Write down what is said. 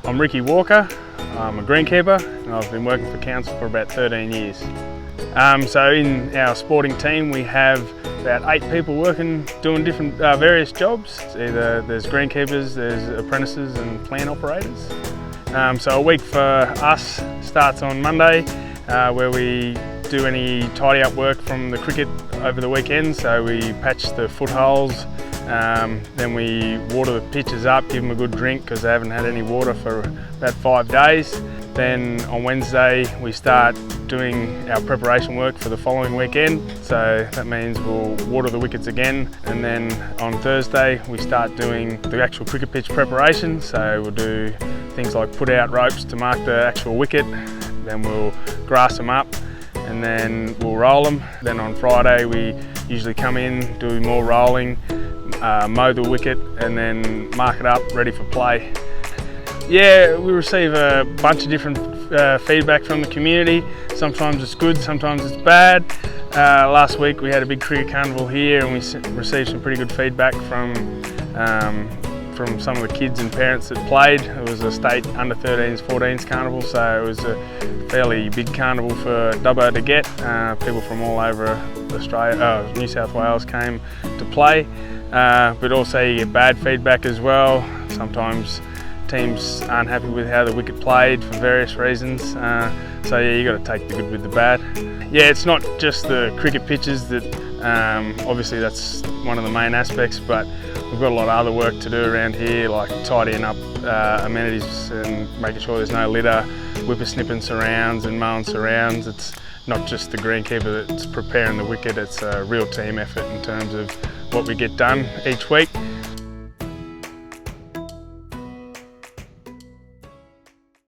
I'm Ricky Walker. I'm a greenkeeper and I've been working for council for about 13 years. So in our sporting team we have about 8 people working doing different various jobs. Either there's greenkeepers, there's apprentices and plant operators. So a week for us starts on Monday where we do any tidy up work from the cricket over the weekend. So we patch the footholes, then we water the pitches up, give them a good drink because they haven't had any water for about 5 days. Then on Wednesday we start doing our preparation work for the following weekend. So that means we'll water the wickets again, and then on Thursday we start doing the actual cricket pitch preparation. So we'll do things like put out ropes to mark the actual wicket, then we'll grass them up and then we'll roll them. Then on Friday we usually come in, do more rolling, mow the wicket and then mark it up ready for play. Yeah, we receive a bunch of different feedback from the community. Sometimes it's good, sometimes it's bad. Last week we had a big cricket carnival here and we received some pretty good feedback from some of the kids and parents that played. It was a state under 13s, 14s carnival, so it was a fairly big carnival for Dubbo to get. People from all over Australia, New South Wales came to play, but also you get bad feedback as well. Sometimes teams aren't happy with how the wicket played for various reasons. So yeah, you got to take the good with the bad. Yeah, it's not just the cricket pitches that, obviously that's one of the main aspects, but we've got a lot of other work to do around here, like tidying up amenities and making sure there's no litter, whippersnipping surrounds and mowing surrounds. It's not just the greenkeeper that's preparing the wicket, it's a real team effort in terms of what we get done each week.